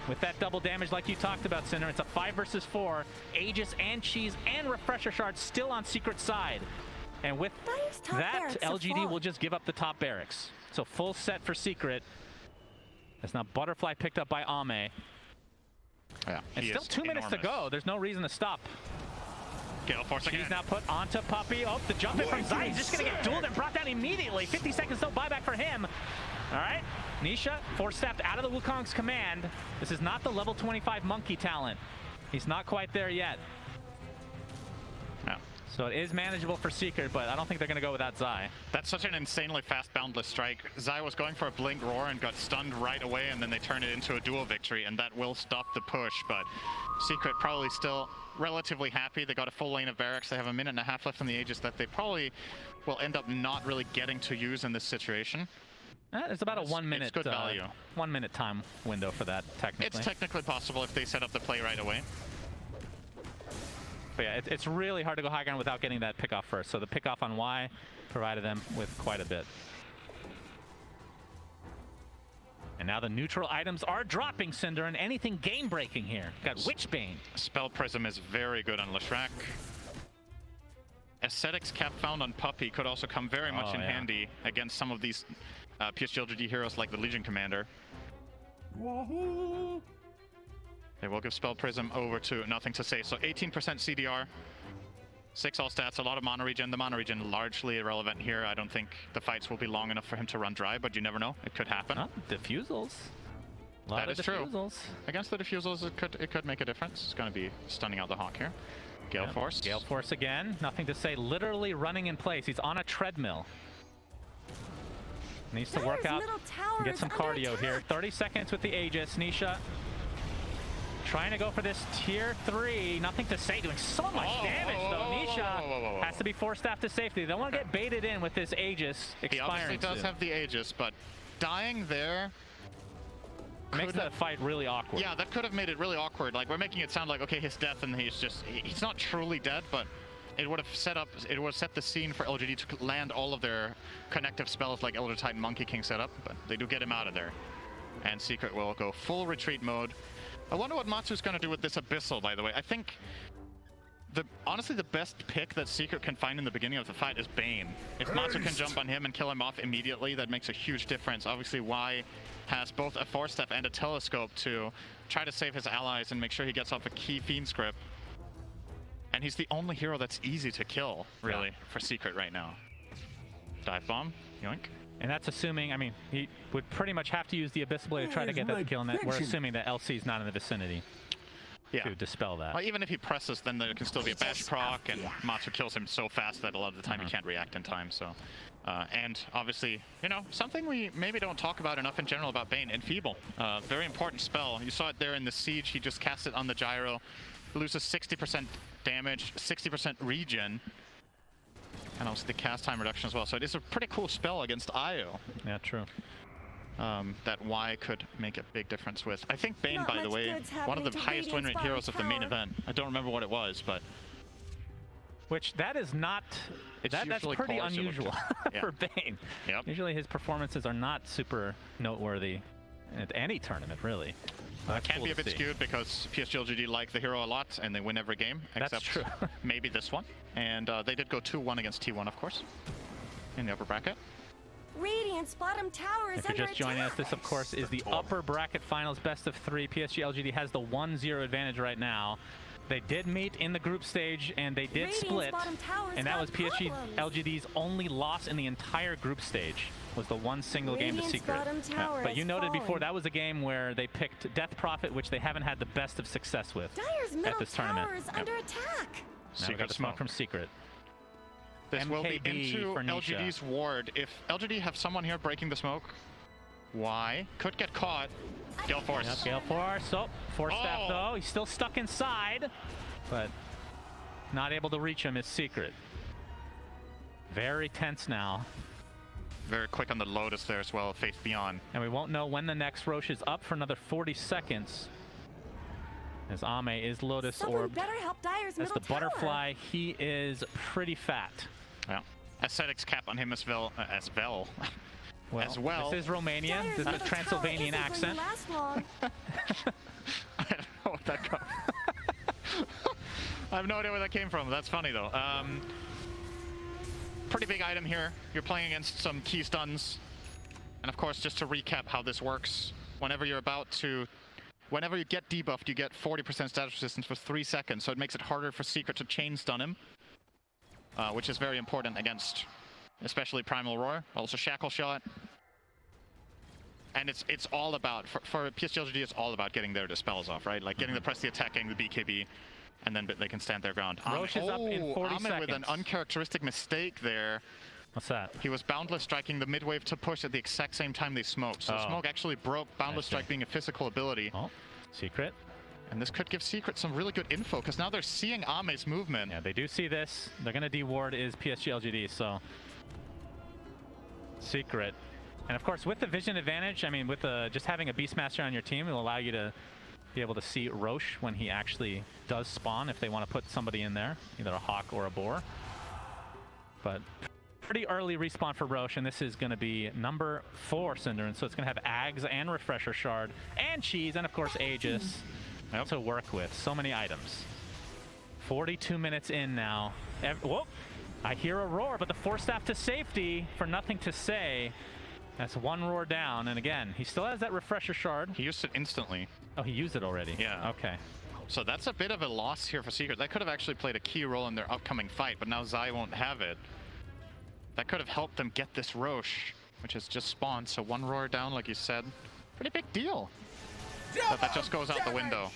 With that double damage like you talked about, Cinder, it's a 5 versus 4. Aegis and Cheese and Refresher Shard still on Secret side. And with that, LGD will just give up the top barracks. So full set for Secret. That's now Butterfly picked up by Ame. Yeah, it's still 2 minutes to go. There's no reason to stop. Gale Force again. She's now put onto Puppey. Oh, the jump in from Zai. He's just going to get dueled and brought down immediately. 50 seconds, no buyback for him. All right. Nisha, Force-Staffed out of the Wukong's command. This is not the level 25 monkey talent. He's not quite there yet. Yeah. So it is manageable for Secret, but I don't think they're going to go without Zai. That's such an insanely fast boundless strike. Zai was going for a blink roar and got stunned right away, and then they turned it into a duo victory, and that will stop the push. But Secret probably still relatively happy. They got a full lane of barracks. They have a minute and a half left on the Aegis that they probably will end up not really getting to use in this situation. It's about a 1 minute. It's good value. 1 minute time window for that, technically. It's technically possible if they set up the play right away. But yeah, it's really hard to go high ground without getting that pick off first. So the pick off on Y provided them with quite a bit. And now the neutral items are dropping, Cinder, and anything game breaking here. Got Witchbane. Spell Prism is very good on Leshrac. Aesthetics Cap found on Puppey could also come very much in handy against some of these PSG.LGD heroes like the Legion Commander. Wahoo! They will give Spell Prism over to Nothing to Say. So 18% CDR, 6 all stats, a lot of mono regen. The mono regen largely irrelevant here. I don't think the fights will be long enough for him to run dry, but you never know. It could happen. Diffusals. That is true. Against the diffusals, it could make a difference. It's going to be stunning out the Hawk here. Gale Force. Gale Force again. Nothing to Say. Literally running in place. He's on a treadmill. Needs to work out and get some cardio here. 30 seconds with the Aegis. Nisha trying to go for this tier 3. Nothing to Say, doing so much damage though. Nisha has to be forced staff to safety. They don't want to get baited in with this Aegis expiring. He obviously does have the Aegis, but dying there makes that fight really awkward. Yeah, that could have made it really awkward. Like, we're making it sound like, okay, his death and he's not truly dead, but it would have set the scene for LGD to land all of their connective spells like Elder Titan Monkey King set up, but they do get him out of there. And Secret will go full retreat mode. I wonder what Matsu's going to do with this Abyssal, by the way. I think honestly the best pick that Secret can find in the beginning of the fight is Bane. If Matsu can jump on him and kill him off immediately, that makes a huge difference. Obviously, Y has both a Force Staff and a Telescope to try to save his allies and make sure he gets off a key Fiend script. And he's the only hero that's easy to kill, really, for Secret right now. Dive Bomb, yoink. And that's assuming, I mean, he would pretty much have to use the Abyssal Blade to try to get that kill, and that we're assuming that LC's not in the vicinity to dispel that. Well, even if he presses, then there can still be a bash proc, and Matsu kills him so fast that a lot of the time he can't react in time, so. And obviously, you know, something we maybe don't talk about enough in general about Bane, Enfeeble. Very important spell. You saw it there in the Siege. He just cast it on the gyro. Loses 60% damage, 60% regen, and also the cast time reduction as well. So it is a pretty cool spell against Io. Yeah, true. That Y could make a big difference with. I think Bane, by the way, one of the highest win rate heroes of the main event. I don't remember what it was, but... Which, that is not... That's pretty unusual for Bane. Yep. Usually his performances are not super noteworthy at any tournament, really. That can be a bit skewed because PSG.LGD like the hero a lot and they win every game, except maybe this one. And they did go 2-1 against T1, of course, in the upper bracket. Radiant's bottom tower is if you're just joining us, this, of course, is the upper bracket finals best of 3. PSG.LGD has the 1-0 advantage right now. They did meet in the group stage, and they did split, and that was PSG.LGD's only loss in the entire group stage, was the one single game to Secret. But you noted before, that was a game where they picked Death Prophet, which they haven't had the best of success with at this tournament. Under attack. Now we got the smoke from Secret. This will be into LGD's ward. If LGD have someone here breaking the smoke, Y could get caught. Gale Force. Yep, Gale Force. Oh, Force Staff though. He's still stuck inside, but not able to reach him is Secret. Very tense now. Very quick on the Lotus there as well, Faith Beyond. And we won't know when the next Roche is up for another 40 seconds. As Ame is Lotus orbed. As the butterfly, he is pretty fat. Yeah. Aesthetics cap on him as well. Well, this is Romania. This is a Transylvanian accent. I don't know what that comes. I have no idea where that came from. That's funny though. Pretty big item here. You're playing against some key stuns. And of course, just to recap how this works, whenever you get debuffed, you get 40% status resistance for 3 seconds. So it makes it harder for Secret to chain stun him, which is very important against especially Primal Roar. Also Shackle Shot. And it's all about, for PSG.LGD, it's all about getting their dispels off, right? Like getting the press the attack, getting the BKB, and then they can stand their ground. Roche is up in 40 seconds. With an uncharacteristic mistake there. What's that? He was Boundless striking the mid-wave to push at the exact same time they smoked. So smoke actually broke Boundless Strike being a physical ability. Oh, Secret. And this could give Secret some really good info, because now they're seeing Ame's movement. Yeah, they do see this. They're going to de-ward is PSG.LGD, so... Secret. And of course, with the vision advantage, I mean, with just having a Beastmaster on your team, it will allow you to be able to see Roche when he actually does spawn, if they want to put somebody in there, either a Hawk or a Boar. But pretty early respawn for Roche, and this is going to be number 4 Cinderin, so it's going to have Ags and Refresher Shard and Cheese, and of course Aegis to work with. So many items. 42 minutes in now. Whoop! I hear a roar, but the Force Staff to safety for nothing to say. That's one roar down, and again, he still has that Refresher Shard. He used it instantly. Oh, he used it already? Yeah. Okay. So that's a bit of a loss here for Secret. That could have actually played a key role in their upcoming fight, but now Zai won't have it. That could have helped them get this Roche, which has just spawned, so one roar down, like you said. Pretty big deal. But that just goes out the window.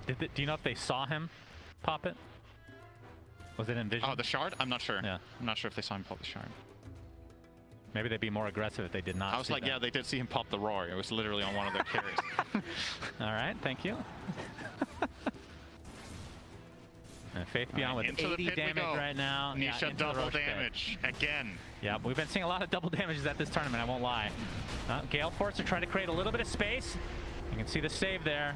Do you know if they saw him pop it? Was it in vision? Oh, the Shard? I'm not sure. Yeah. I'm not sure if they saw him pop the Shard. Maybe they'd be more aggressive if they did not. I was like, that. yeah, they did see him pop the roar. It was literally on one of their carries. All right, thank you. And Faith Beyond with 80 damage right now. Nisha double damage again. Yeah, we've been seeing a lot of double damages at this tournament, I won't lie. Gale Force are trying to create a little bit of space. You can see the save there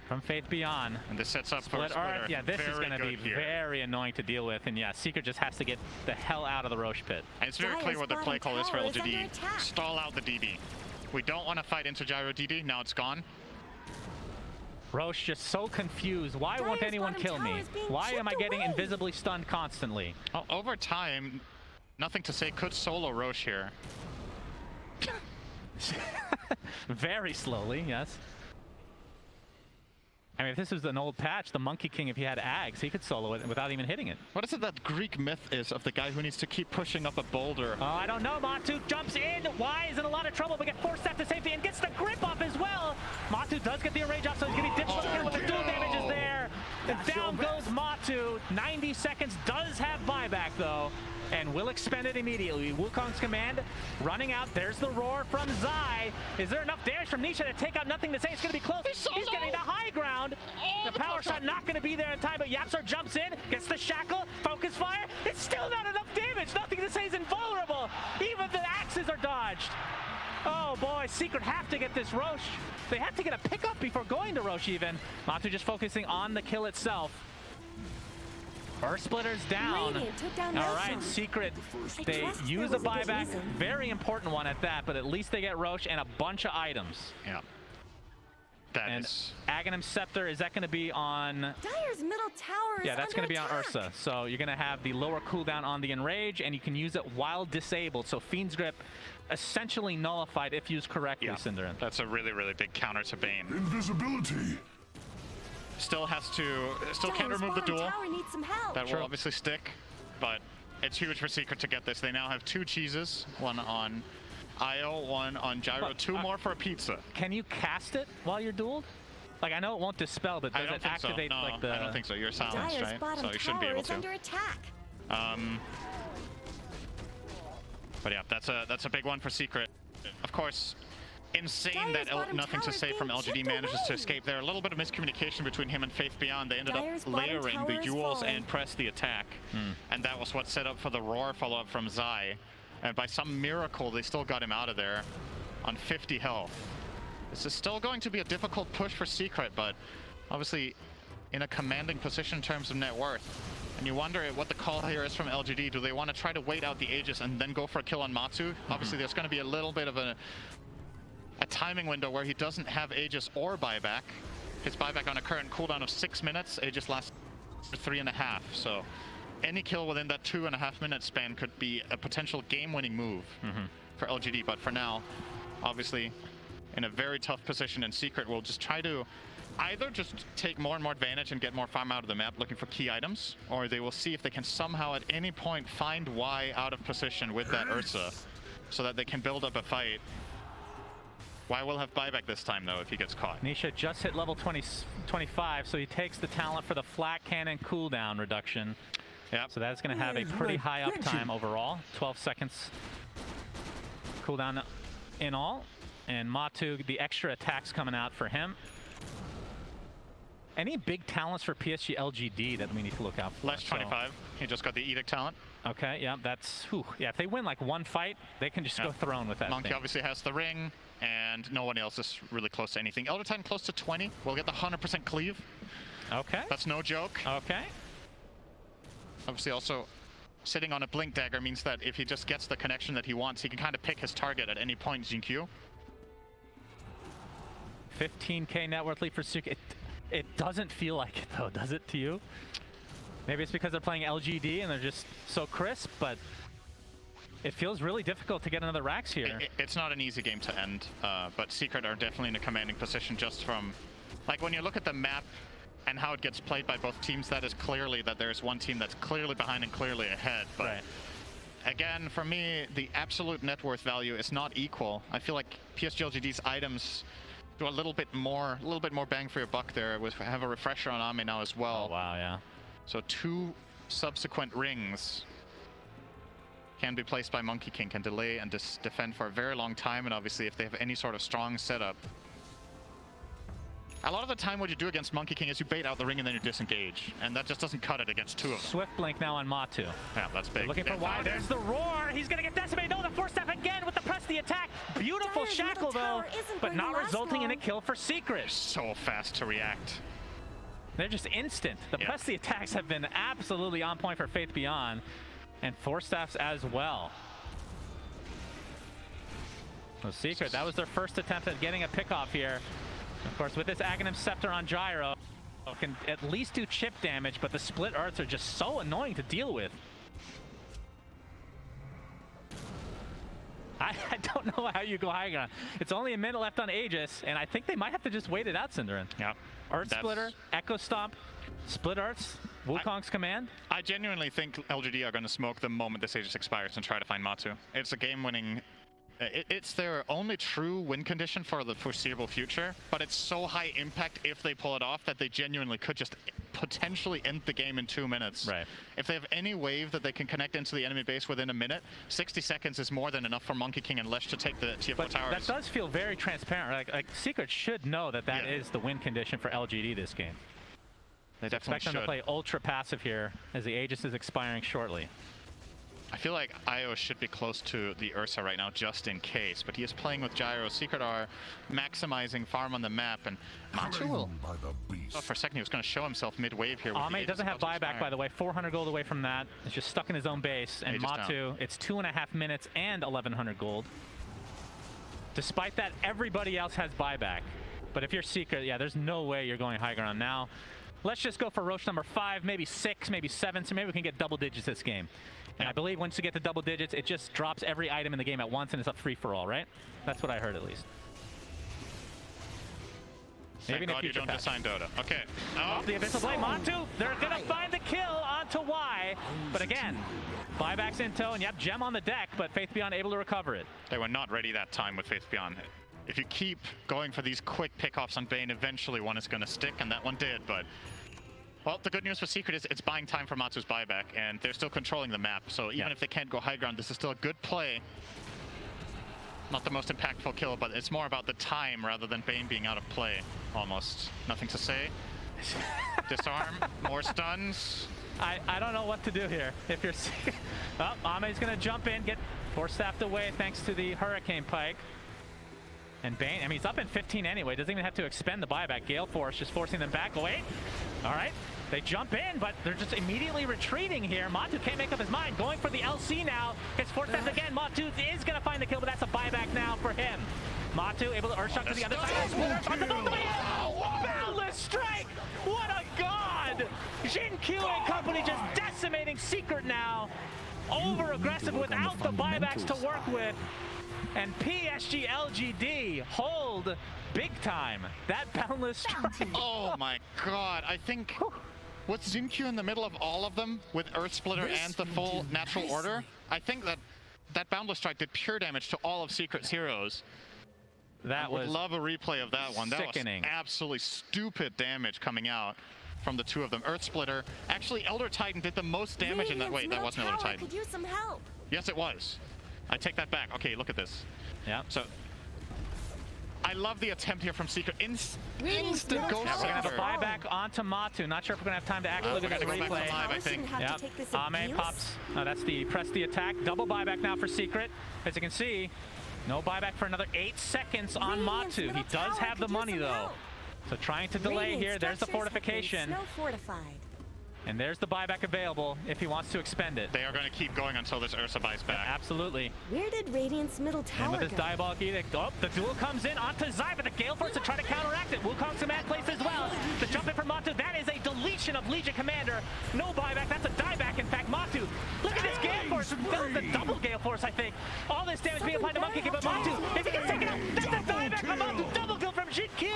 from Faith Beyond. And this sets up for a splitter. Yeah, this is going to be very annoying to deal with. And yeah, Secret just has to get the hell out of the Roche pit. And it's very clear what the play call is for LGD. Stall out the DD. We don't want to fight into Gyro DD. Now it's gone. Roche just so confused. Why won't anyone kill me? Why am I getting invisibly stunned constantly? Oh, over time, nothing to say, could solo Roche here. Very slowly, yes. I mean, if this was an old patch, the Monkey King, if he had Ags, he could solo it without even hitting it. What is it that Greek myth is of the guy who needs to keep pushing up a boulder? Oh, I don't know. Matu jumps in. Y is in a lot of trouble, but gets forced out to safety and gets the grip off as well. Matu does get the enrage off, so he's going to be difficult to kill with the dual damages there. And down goes Matu. 90 seconds, does have buyback, though, and will expend it immediately. Wukong's command running out. There's the roar from Zai. Is there enough damage from Nisha to take out nothing to say? It's going to be close. He's getting the high ground. The power shot not going to be there in time, but Yapsar jumps in, gets the shackle, focus fire. It's still not enough damage. Nothing to say is invulnerable. Even the axes are dodged. Oh boy, Secret have to get this Roche. They have to get a pickup before going to Roche even. Matu just focusing on the kill itself. Earth Splitter's down. All right, Secret, they use a buyback. Very important one at that, but at least they get Roche and a bunch of items. Yeah. And Aghanim Scepter, is that going to be on... Dire's middle tower is that's going to be on Ursa. So you're going to have the lower cooldown on the Enrage, and you can use it while disabled. So Fiend's Grip essentially nullified if used correctly, Cinderin. That's a really, really big counter to Bane. Invisibility. Still can't remove the duel. That will obviously stick, but it's huge for Secret to get this. They now have 2 cheeses, one on Io, one on Gyro, 2 more for a pizza. Can you cast it while you're dueled? Like, I know it won't dispel, but does it activate like the... I don't think so. You're silenced, right? So you shouldn't be able to. But yeah, that's a big one for Secret. Of course, insane that Nothing to Say from LGD manages to escape there. A little bit of miscommunication between him and Faith Beyond. They ended up layering the Yules and press the attack. And that was what set up for the Roar follow-up from Zai. And by some miracle, they still got him out of there on 50 health. This is still going to be a difficult push for Secret, but obviously in a commanding position in terms of net worth. And you wonder what the call here is from LGD. Do they want to try to wait out the Aegis and then go for a kill on Matsu? Obviously, there's going to be a little bit of a timing window where he doesn't have Aegis or buyback. His buyback on a current cooldown of 6 minutes. Aegis lasts 3.5. So any kill within that 2.5 minute span could be a potential game-winning move for LGD. But for now, obviously, in a very tough position, and Secret will just try to either just take more and more advantage and get more farm out of the map looking for key items, or they will see if they can somehow at any point find Y out of position with that Ursa so that they can build up a fight. Why will have buyback this time, though, if he gets caught? Nisha just hit level 25, so he takes the talent for the flat cannon cooldown reduction. Yep. So that's going to have a pretty high uptime overall. 12 seconds cooldown in all. And Matu, the extra attacks coming out for him. Any big talents for PSG.LGD that we need to look out for? Less 25. He just got the Edict talent. Okay, yeah, that's... Whew. Yeah, if they win like one fight, they can just go throne with that Monkey thing. obviously has the ring, and no one else is really close to anything. Elder Titan close to 20. We'll get the 100% cleave. Okay. That's no joke. Okay. Obviously also sitting on a Blink Dagger means that if he just gets the connection that he wants, he can kind of pick his target at any point, Jinkyu. 15k net worth lead for Suki. It doesn't feel like it though, does it to you? Maybe it's because they're playing LGD and they're just so crisp, but it feels really difficult to get another Rax here. It's not an easy game to end, but Secret are definitely in a commanding position just from... Like, when you look at the map and how it gets played by both teams, that is clearly that there's one team that's clearly behind and clearly ahead. But right. Again, for me, the absolute net worth value is not equal. I feel like PSG.LGD's items do a little bit more bang for your buck there. We have a refresher on Ame now as well. Oh, wow, yeah. So 2 subsequent rings can be placed by Monkey King, can delay and defend for a very long time, and obviously if they have any sort of strong setup. A lot of the time what you do against Monkey King is you bait out the ring and then you disengage, and that just doesn't cut it against 2 of them. Swift blink now on Matu. Yeah, that's big. They're looking for wide. There's the roar. He's going to get decimated. No, the force step again with the press the attack. Beautiful shackle though, but not resulting in a kill for Secret. So fast to react. They're just instant. The press the attacks have been absolutely on point for Faith Beyond, and force staffs as well. So Secret, that was their first attempt at getting a pick off here. Of course, with this Aghanim Scepter on Gyro, can at least do chip damage, but the split Earths are just so annoying to deal with. I don't know how you go high ground. It's only a minute left on Aegis, and I think they might have to just wait it out, Cinderin. Yeah. Earth Splitter, Echo Stomp, Split Earths, Wukong's command. I genuinely think LGD are going to smoke the moment this Aegis expires and try to find Matu. It's a game-winning... It's their only true win condition for the foreseeable future, but it's so high impact if they pull it off that they genuinely could just potentially end the game in 2 minutes. Right. If they have any wave that they can connect into the enemy base within a minute, 60 seconds is more than enough for Monkey King and Lesh to take the TF4 towers. That does feel very transparent. Like Secret should know that that is the win condition for LGD this game. They definitely expect them to play ultra passive here as the Aegis is expiring shortly. I feel like Io should be close to the Ursa right now, just in case, but he is playing with Gyro. Secret are maximizing farm on the map, and Matu will... Oh, for a second, he was going to show himself mid-wave here. Ame doesn't have buyback, by the way. 400 gold away from that. He's just stuck in his own base, and Matu, it's 2.5 minutes and 1,100 gold. Despite that, everybody else has buyback. But if you're Secret, yeah, there's no way you're going high ground now. Let's just go for Roche number 5, maybe 6, maybe 7, so maybe we can get double digits this game. And I believe once you get to double digits, it just drops every item in the game at once and it's a free-for-all, right? That's what I heard at least. Maybe God you don't assign Dota. Okay. Oh, the Abyssal Blade, Matu, they're going to find the kill onto Y. But again, buybacks in tow, and yep, Gem on the deck, but Faith Beyond able to recover it. They were not ready that time with Faith Beyond. If you keep going for these quick pickoffs on Bane, eventually one is going to stick, and that one did, but... Well, the good news for Secret is it's buying time for Matu's buyback, and they're still controlling the map. So even if they can't go high ground, this is still a good play. Not the most impactful kill, but it's more about the time rather than Bane being out of play, almost. Nothing to say. Disarm, more stuns. I don't know what to do here. If you're Secret... Oh, Ame's going to jump in, get force staffed away thanks to the Hurricane Pike. And Bane, I mean, he's up in 15 anyway. Doesn't even have to expend the buyback. Gale Force just forcing them back. Oh, wait. All right. They jump in, but they're just immediately retreating here. Matu can't make up his mind. Going for the LC now. Gets force staffed again. Matu is going to find the kill, but that's a buyback now for him. Matu able to Earthshock to the other side. Boundless strike! What a god! Jinkyu and company just decimating Secret now. Over aggressive without the buybacks to work with. And PSG.LGD hold big time. That boundless strike. Oh my god, I think with Jinkyu in the middle of all of them, with Earth Splitter and the full natural order, I think that that Boundless Strike did pure damage to all of Secret's heroes. That was I would love a replay of that one. sickening. That was absolutely stupid damage coming out from the two of them. Earth Splitter. Actually, Elder Titan did the most damage in that. Wait, that wasn't Elder Titan. Could use some help. Yes, it was. I take that back. Okay, look at this. Yeah. So I love the attempt here from Secret. Instant Ghost Yeah, we're gonna have a Scepter. buyback onto Matu. Not sure if we're gonna have time to actually look at the We're gonna go back replay. to live, I think. Yep. Ame pops. That's the press the attack. Double buyback now for Secret. As you can see, no buyback for another 8 seconds on Matu. He does have the money though. So trying to delay here. There's the fortification. And there's the buyback available if he wants to expend it. They are going to keep going until this Ursa buys back. Absolutely. Where did Radiant's middle tower And with this go? Diabolic Edict, the duel comes in onto Zai, but the Gale Force to try to counteract it. Wukong's command place as well. The jump in from Matu, that is a deletion of Legion Commander. No buyback, that's a dieback in fact. Matu, look at this Gale Force. That was the double Gale Force, I think. All this damage being applied to Monkey King, but Matu, if he can take it out, that's a dieback from Matu. Double kill from GQ.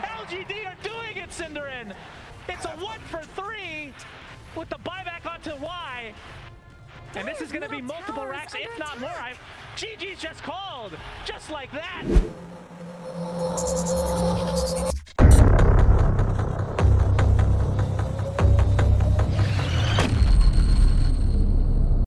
LGD are doing it, Cinderin. It's a 1-for-3. With the buyback onto Y. And this is going to be multiple racks, if not more. GG's just called, just like that.